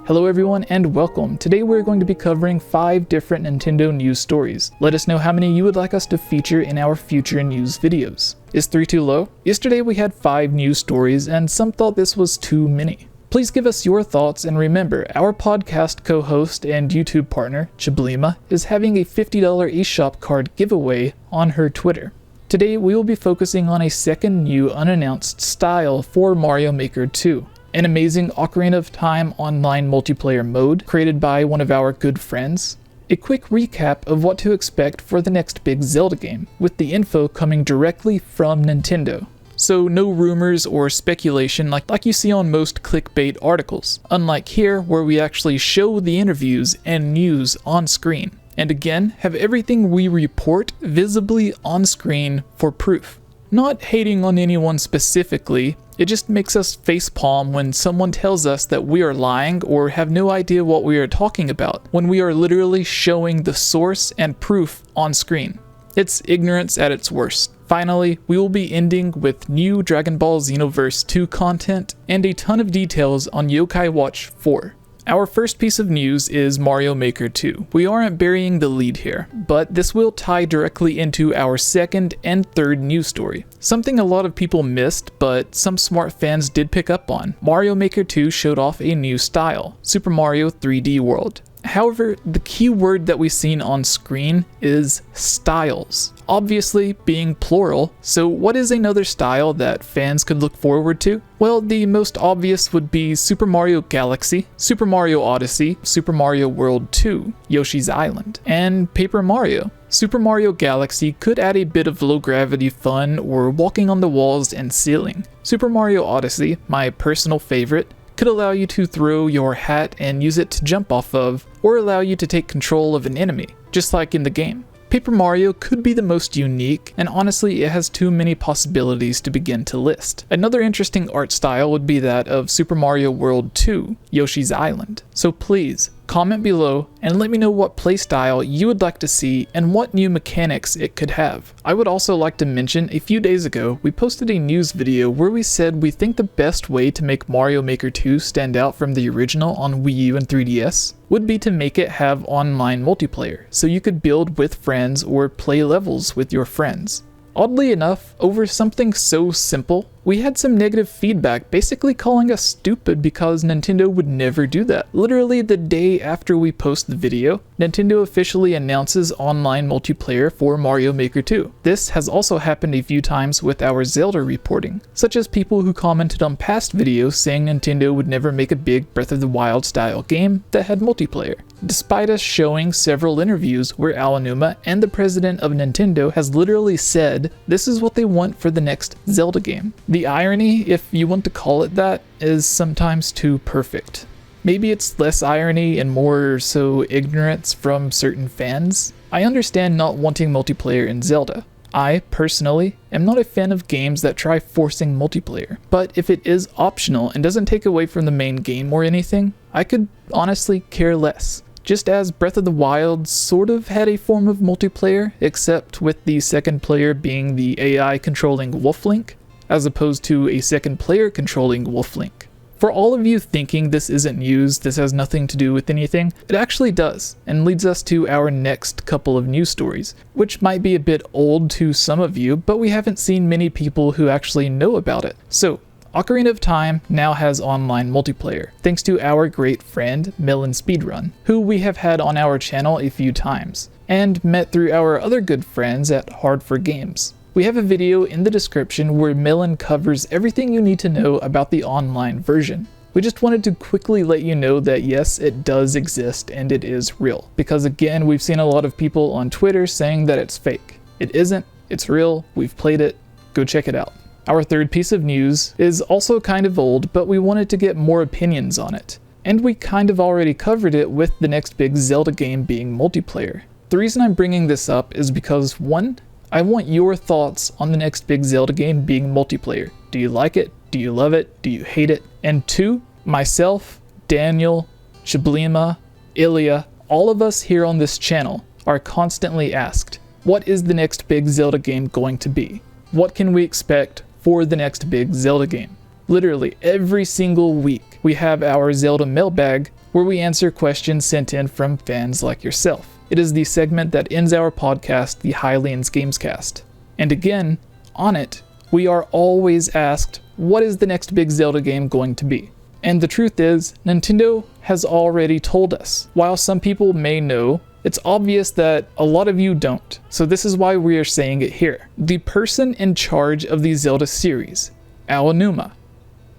Hello everyone and welcome. Today we're going to be covering 5 different Nintendo news stories. Let us know how many you would like us to feature in our future news videos. Is 3 too low? Yesterday we had 5 news stories and some thought this was too many. Please give us your thoughts, and remember, our podcast co-host and YouTube partner, Chiblima, is having a $50 eShop card giveaway on her Twitter. Today we will be focusing on a second new unannounced style for Mario Maker 2. An amazing Ocarina of Time online multiplayer mode created by one of our good friends. A quick recap of what to expect for the next big Zelda game, with the info coming directly from Nintendo. So no rumors or speculation like you see on most clickbait articles, unlike here where we actually show the interviews and news on screen. And again, have everything we report visibly on screen for proof. Not hating on anyone specifically, it just makes us facepalm when someone tells us that we are lying or have no idea what we are talking about, when we are literally showing the source and proof on screen. It's ignorance at its worst. Finally, we will be ending with new Dragon Ball Xenoverse 2 content and a ton of details on Yokai Watch 4. Our first piece of news is Mario Maker 2. We aren't burying the lead here, but this will tie directly into our second and third news story. Something a lot of people missed, but some smart fans did pick up on. Mario Maker 2 showed off a new style, Super Mario 3D World. However, the key word that we've seen on screen is styles, obviously being plural. So what is another style that fans could look forward to? Well, the most obvious would be Super Mario Galaxy, Super Mario Odyssey, Super Mario World 2, Yoshi's Island, and Paper Mario. Super Mario Galaxy could add a bit of low-gravity fun or walking on the walls and ceiling. Super Mario Odyssey, my personal favorite, could allow you to throw your hat and use it to jump off of, or allow you to take control of an enemy, just like in the game. Paper Mario could be the most unique, and honestly it has too many possibilities to begin to list. Another interesting art style would be that of Super Mario World 2, Yoshi's Island. So please, comment below and let me know what playstyle you would like to see and what new mechanics it could have. I would also like to mention, a few days ago, we posted a news video where we said we think the best way to make Mario Maker 2 stand out from the original on Wii U and 3DS would be to make it have online multiplayer, so you could build with friends or play levels with your friends. Oddly enough, over something so simple, we had some negative feedback basically calling us stupid because Nintendo would never do that. Literally the day after we post the video, Nintendo officially announces online multiplayer for Mario Maker 2. This has also happened a few times with our Zelda reporting, such as people who commented on past videos saying Nintendo would never make a big Breath of the Wild style game that had multiplayer, despite us showing several interviews where Aonuma and the president of Nintendo has literally said this is what they want for the next Zelda game. The irony, if you want to call it that, is sometimes too perfect. Maybe it's less irony and more so ignorance from certain fans. I understand not wanting multiplayer in Zelda. I, personally, am not a fan of games that try forcing multiplayer, but if it is optional and doesn't take away from the main game or anything, I could honestly care less. Just as Breath of the Wild sort of had a form of multiplayer, except with the second player being the AI controlling Wolf Link, as opposed to a second player controlling Wolf Link. For all of you thinking this isn't news, this has nothing to do with anything, it actually does, and leads us to our next couple of news stories, which might be a bit old to some of you, but we haven't seen many people who actually know about it. So, Ocarina of Time now has online multiplayer, thanks to our great friend, Melon Speedrun, who we have had on our channel a few times, and met through our other good friends at Hard for Games. We have a video in the description where Melon covers everything you need to know about the online version. We just wanted to quickly let you know that yes, it does exist and it is real, because again, we've seen a lot of people on Twitter saying that it's fake. It isn't, it's real, we've played it, go check it out. Our third piece of news is also kind of old, but we wanted to get more opinions on it. And we kind of already covered it with the next big Zelda game being multiplayer. The reason I'm bringing this up is because 1, I want your thoughts on the next big Zelda game being multiplayer. Do you like it? Do you love it? Do you hate it? And 2, myself, Daniel, Chiblima, Ilya, all of us here on this channel are constantly asked, what is the next big Zelda game going to be? What can we expect for the next big Zelda game? Literally every single week, we have our Zelda mailbag, where we answer questions sent in from fans like yourself. It is the segment that ends our podcast, the Highlands Gamescast. And again, on it, we are always asked, what is the next big Zelda game going to be? And the truth is, Nintendo has already told us. While some people may know, it's obvious that a lot of you don't. So this is why we are saying it here. The person in charge of the Zelda series, Aonuma,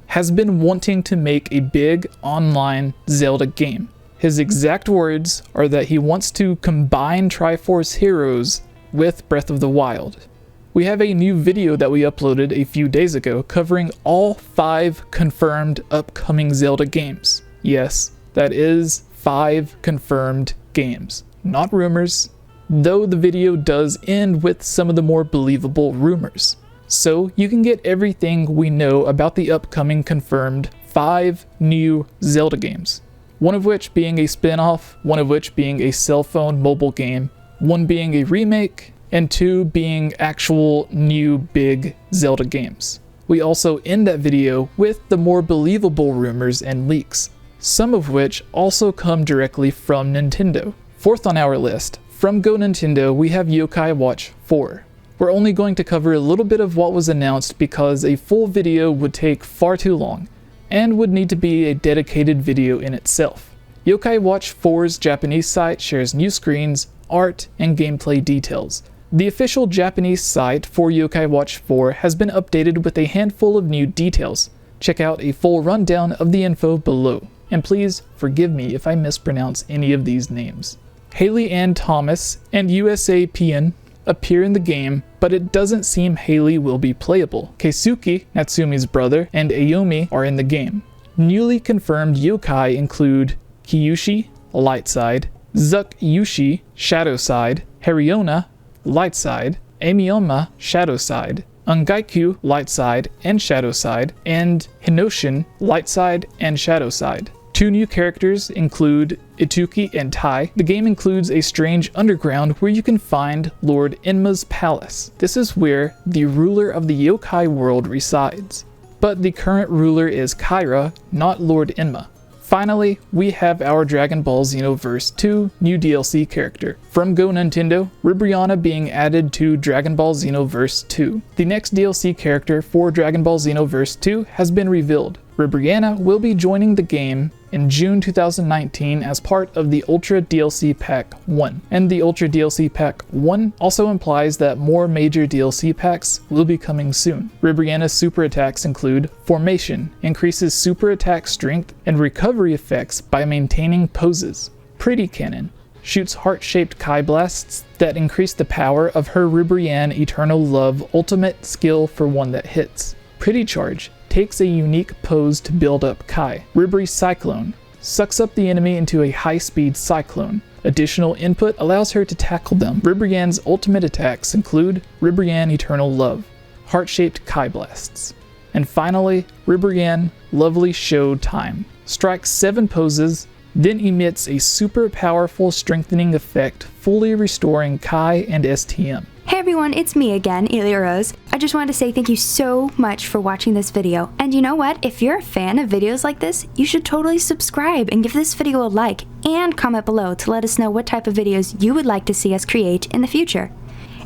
has been wanting to make a big online Zelda game. His exact words are that he wants to combine Triforce Heroes with Breath of the Wild. We have a new video that we uploaded a few days ago covering all 5 confirmed upcoming Zelda games. Yes, that is 5 confirmed games, not rumors, though the video does end with some of the more believable rumors. So you can get everything we know about the upcoming confirmed 5 new Zelda games. One of which being a spin-off, one of which being a cell phone mobile game, one being a remake, and 2 being actual new big Zelda games. We also end that video with the more believable rumors and leaks, some of which also come directly from Nintendo. Fourth on our list, from Go Nintendo, we have Yokai Watch 4. We're only going to cover a little bit of what was announced because a full video would take far too long, and would need to be a dedicated video in itself. Yokai Watch 4's Japanese site shares new screens, art, and gameplay details. The official Japanese site for Yokai Watch 4 has been updated with a handful of new details. Check out a full rundown of the info below, and please forgive me if I mispronounce any of these names. Haley Ann Thomas and USA Pian appear in the game, but it doesn't seem Haley will be playable. Keisuke, Natsumi's brother, and Ayumi are in the game. Newly confirmed yokai include Kyushi, Light Side, Zukyushi, Shadow Side, Hariona, Light Side, Amioma, Shadow Side, Ungaiku, Light Side and Shadow Side, and Hinoshin, Light Side and Shadow Side. 2 new characters include Ituki and Tai. The game includes a strange underground where you can find Lord Enma's palace. This is where the ruler of the yokai world resides. But the current ruler is Kyra, not Lord Enma. Finally, we have our Dragon Ball Xenoverse 2 new DLC character. From Go Nintendo, Ribrianna being added to Dragon Ball Xenoverse 2. The next DLC character for Dragon Ball Xenoverse 2 has been revealed. Ribrianna will be joining the game in June 2019 as part of the Ultra DLC Pack 1. And the Ultra DLC Pack 1 also implies that more major DLC packs will be coming soon. Ribrianna's super attacks include Formation, increases super attack strength and recovery effects by maintaining poses. Pretty Cannon, shoots heart-shaped Kai blasts that increase the power of her Ribrianne Eternal Love ultimate skill for one that hits. Pretty Charge, takes a unique pose to build up Kai. Ribri Cyclone, sucks up the enemy into a high-speed cyclone. Additional input allows her to tackle them. Ribrianne's ultimate attacks include Ribrianne Eternal Love, heart-shaped Kai blasts. And finally, Ribrianne Lovely Show Time, strikes 7 poses, then emits a super powerful strengthening effect, fully restoring Kai and STM. Hey everyone, it's me again, Elia Rose. I just wanted to say thank you so much for watching this video. And you know what? If you're a fan of videos like this, you should totally subscribe and give this video a like and comment below to let us know what type of videos you would like to see us create in the future.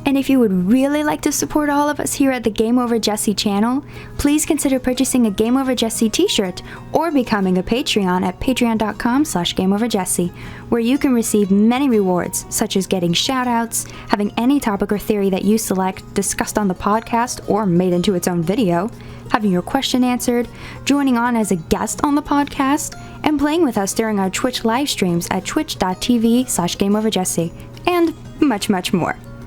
And if you would really like to support all of us here at the GameOverJesse channel, please consider purchasing a GameOverJesse t-shirt or becoming a Patreon at patreon.com/GameOverJesse, where you can receive many rewards, such as getting shoutouts, having any topic or theory that you select discussed on the podcast or made into its own video, having your question answered, joining on as a guest on the podcast, and playing with us during our Twitch live streams at twitch.tv/GameOverJesse, and much, much more.